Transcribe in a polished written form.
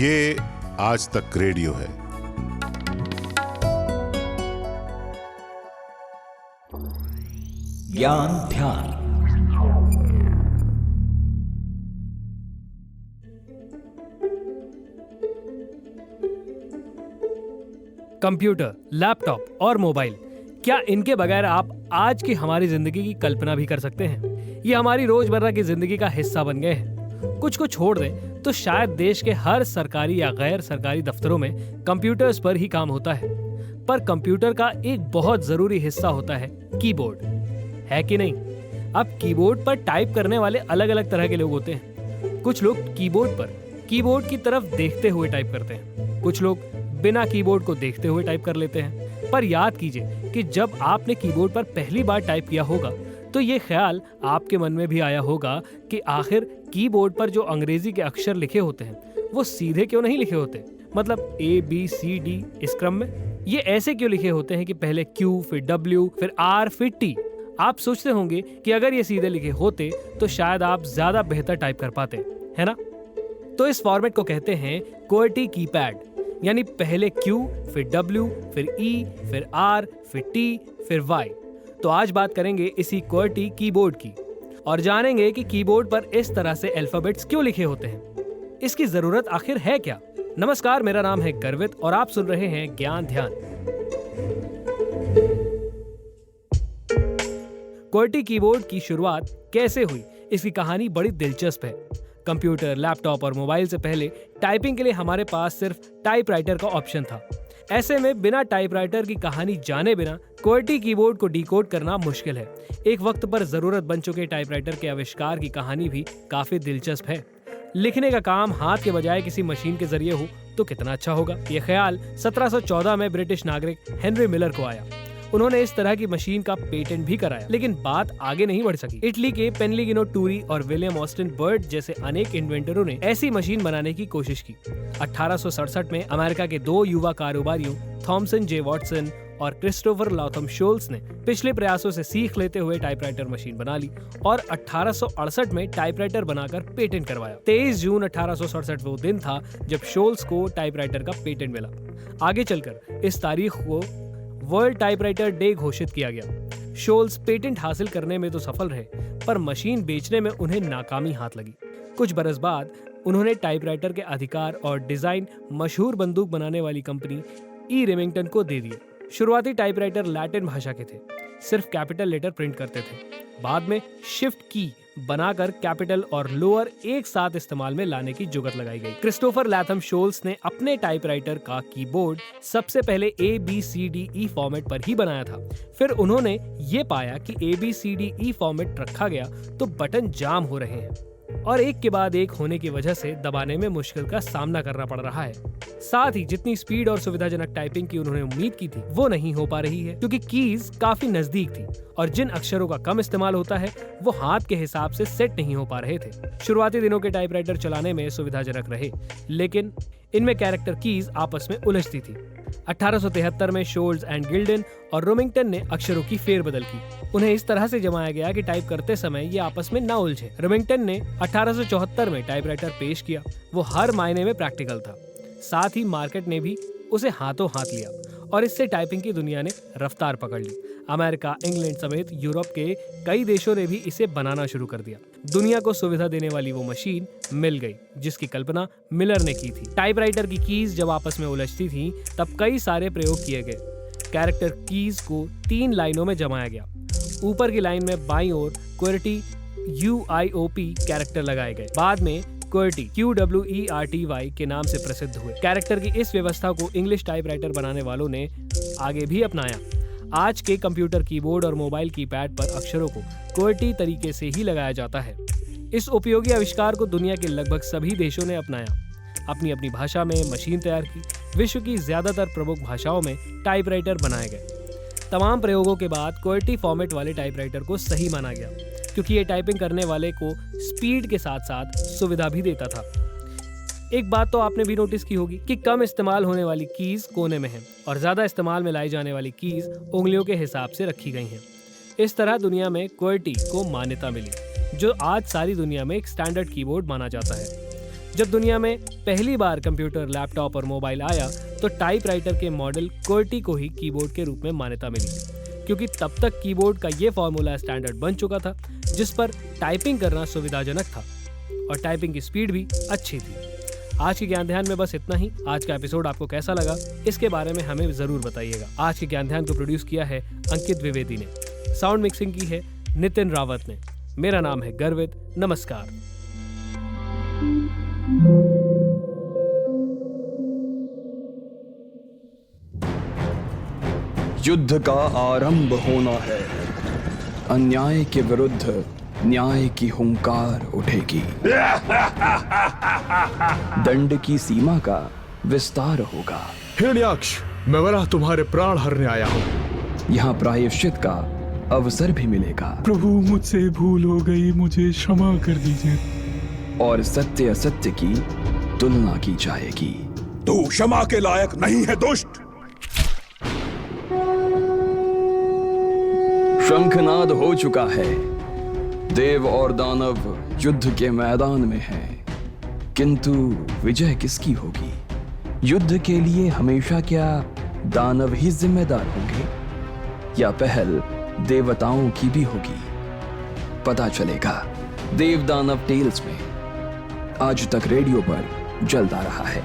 ये आज तक रेडियो है। ज्ञान ध्यान। कंप्यूटर, लैपटॉप और मोबाइल, क्या इनके बगैर आप आज की हमारी जिंदगी की कल्पना भी कर सकते हैं? ये हमारी रोजमर्रा की जिंदगी का हिस्सा बन गए हैं। कुछ को छोड़ दें तो शायद देश के हर सरकारी या गैर सरकारी दफ्तरों में कंप्यूटर्स पर ही काम होता है। पर कंप्यूटर का एक बहुत जरूरी हिस्सा होता है कीबोर्ड, है कि नहीं? अब कीबोर्ड पर टाइप करने वाले अलग अलग तरह के लोग होते हैं। कुछ लोग कीबोर्ड पर कीबोर्ड की तरफ देखते हुए टाइप करते हैं, कुछ लोग बिना कीबोर्ड को देखते हुए टाइप कर लेते हैं। पर याद कीजिए कि जब आपने कीबोर्ड पर पहली बार टाइप किया होगा तो ये ख्याल आपके मन में भी आया होगा कि आखिर कीबोर्ड पर जो अंग्रेजी के अक्षर लिखे होते हैं वो सीधे क्यों नहीं लिखे होते? मतलब ABCD इस क्रम में ये ऐसे क्यों लिखे होते हैं कि पहले Q फिर W फिर R फिर T? आप सोचते होंगे कि अगर ये सीधे लिखे होते तो शायद आप ज्यादा बेहतर टाइप कर पाते, है ना? तो इस फॉर्मेट को कहते हैं QWERTY कीपैड, यानी पहले Q फिर W फिर E फिर R फिर T फिर Y। तो आज बात करेंगे इसी QWERTY कीबोर्ड की और जानेंगे कि कीबोर्ड पर इस तरह से अल्फाबेट्स क्यों लिखे होते हैं, इसकी जरूरत आखिर है क्या? नमस्कार, मेरा नाम है गर्वित और आप सुन रहे हैं ज्ञान ध्यान। QWERTY कीबोर्ड की शुरुआत कैसे हुई, इसकी कहानी बड़ी दिलचस्प है। कंप्यूटर, लैपटॉप और मोबाइल से पहले टाइपिंग के लिए हमारे पास सिर्फ टाइपराइटर का ऑप्शन था। ऐसे में बिना टाइपराइटर की कहानी जाने बिना QWERTY कीबोर्ड को डिकोड करना मुश्किल है। एक वक्त पर जरूरत बन चुके टाइपराइटर के आविष्कार की कहानी भी काफी दिलचस्प है। लिखने का काम हाथ के बजाय किसी मशीन के जरिए हो तो कितना अच्छा होगा। ये ख्याल 1714 में ब्रिटिश नागरिक हेनरी मिलर को आया। उन्होंने इस तरह की मशीन का पेटेंट भी कराया, लेकिन बात आगे नहीं बढ़ सकी। इटली के पेनलिगिनो टूरी और विलियम ऑस्टिन बर्ड जैसे अनेक इन्वेंटरों ने ऐसी मशीन बनाने की कोशिश की। 1867 में अमेरिका के दो युवा कारोबारियों थॉमसन जे वॉटसन और क्रिस्टोफर लॉथम शोल्स ने पिछले प्रयासों से सीख लेते हुए टाइपराइटर मशीन बना ली और 1868 में टाइपराइटर बनाकर पेटेंट करवाया। 23 जून 1867 वो दिन था जब शोल्स को टाइपराइटर का पेटेंट मिला। आगे चलकर इस तारीख को वर्ल्ड टाइपराइटर डे घोषित किया गया। शोल्स पेटेंट हासिल करने में तो सफल रहे, पर मशीन बेचने में उन्हें नाकामी हाथ लगी। कुछ बरस बाद उन्होंने टाइपराइटर के अधिकार और डिजाइन मशहूर बंदूक बनाने वाली कंपनी ई रेमिंगटन को दे दिए। शुरुआती टाइपराइटर लैटिन भाषा के थे, सिर्फ कैपिटल लेटर प्रिंट करते थे। बाद में शिफ्ट की बनाकर कैपिटल और लोअर एक साथ इस्तेमाल में लाने की जुगत लगाई गई। क्रिस्टोफर लैथम शोल्स ने अपने टाइपराइटर का कीबोर्ड सबसे पहले ABCDE फॉर्मेट पर ही बनाया था। फिर उन्होंने ये पाया कि ABCDE फॉर्मेट रखा गया तो बटन जाम हो रहे हैं और एक के बाद एक होने की वजह से दबाने में मुश्किल का सामना करना पड़ रहा है। साथ ही जितनी स्पीड और सुविधाजनक टाइपिंग की उन्होंने उम्मीद की थी वो नहीं हो पा रही है, क्योंकि कीज काफी नजदीक थी और जिन अक्षरों का कम इस्तेमाल होता है वो हाथ के हिसाब से सेट नहीं हो पा रहे थे। शुरुआती दिनों के टाइपराइटर चलाने में सुविधाजनक रहे, लेकिन इनमें कैरेक्टर कीज आपस में उलझती थी। 1873 में शोल्स एंड गिल्डन और रोमिंगटन ने अक्षरों की फेरबदल की। उन्हें इस तरह से जमाया गया कि टाइप करते समय ये आपस में न उलझे। रोमिंगटन ने 1874 में टाइपराइटर पेश किया। वो हर मायने में प्रैक्टिकल था, साथ ही मार्केट ने भी उसे हाथों हाथ लिया और इससे टाइपिंग की दुनिया ने रफ्तार पकड़ ली। अमेरिका, इंग्लैंड समेत यूरोप के कई देशों ने भी इसे बनाना शुरू कर दिया। दुनिया को सुविधा देने वाली वो मशीन मिल गई जिसकी कल्पना मिलर ने की थी। टाइपराइटर की कीज जब आपस में उलझती थी तब कई सारे प्रयोग किए गए। कैरेक्टर कीज को 3 लाइनों में जमाया गया। ऊपर की लाइन में बाईं ओर QWERTY UIOP कैरेक्टर लगाए गए। बाद में QWERTY QWERTY के नाम से प्रसिद्ध हुए। कैरेक्टर की इस व्यवस्था को इंग्लिश टाइपराइटर बनाने वालों ने आगे भी अपनाया। आज के कंप्यूटर कीबोर्ड और मोबाइल कीपैड पर अक्षरों को QWERTY तरीके से ही लगाया जाता है। इस उपयोगी आविष्कार को दुनिया के लगभग सभी देशों ने अपनाया। अपनी अपनी भाषा में मशीन तैयार की। विश्व की ज्यादातर प्रमुख भाषाओं में टाइपराइटर बनाए गए। तमाम प्रयोगों के बाद QWERTY फॉर्मेट वाले टाइपराइटर को सही माना गया, क्योंकि ये टाइपिंग करने वाले को स्पीड के साथ साथ सुविधा भी देता था। एक बात तो आपने भी नोटिस की होगी कि कम इस्तेमाल होने वाली कीज कोने में है और ज्यादा इस्तेमाल में लाई जाने वाली कीज उंगलियों के हिसाब से रखी गई हैं। इस तरह दुनिया में QWERTY को मान्यता मिली, जो आज सारी दुनिया में एक स्टैंडर्ड कीबोर्ड माना जाता है। जब दुनिया में पहली बार कंप्यूटर, लैपटॉप और मोबाइल आया तो टाइपराइटर के मॉडल QWERTY को ही कीबोर्ड के रूप में मान्यता मिली, क्योंकि तब तक कीबोर्ड का ये फॉर्मूला स्टैंडर्ड बन चुका था जिस पर टाइपिंग करना सुविधाजनक था और टाइपिंग की स्पीड भी अच्छी थी। आज के ज्ञान ध्यान में बस इतना ही। आज का एपिसोड आपको कैसा लगा इसके बारे में हमें जरूर बताइएगा। आज के ज्ञान ध्यान को प्रोड्यूस किया है अंकित द्विवेदी ने, साउंड मिक्सिंग की है नितिन रावत ने। मेरा नाम है गर्वित। नमस्कार। युद्ध का आरंभ होना है। अन्याय के विरुद्ध न्याय की हुंकार उठेगी। दंड की सीमा का विस्तार होगा। हिरण्याक्ष, मैं वरा तुम्हारे प्राण हरने आया हूँ। यहाँ प्रायश्चित का अवसर भी मिलेगा। प्रभु, मुझसे भूल हो गई, मुझे क्षमा कर दीजिए। और सत्य असत्य की तुलना की जाएगी। तू क्षमा के लायक नहीं है दुष्ट। शंखनाद हो चुका है। देव और दानव युद्ध के मैदान में हैं, किंतु विजय किसकी होगी? युद्ध के लिए हमेशा क्या दानव ही जिम्मेदार होंगे या पहल देवताओं की भी होगी? पता चलेगा देव दानव टेल्स में। आज तक रेडियो पर जल्द आ रहा है।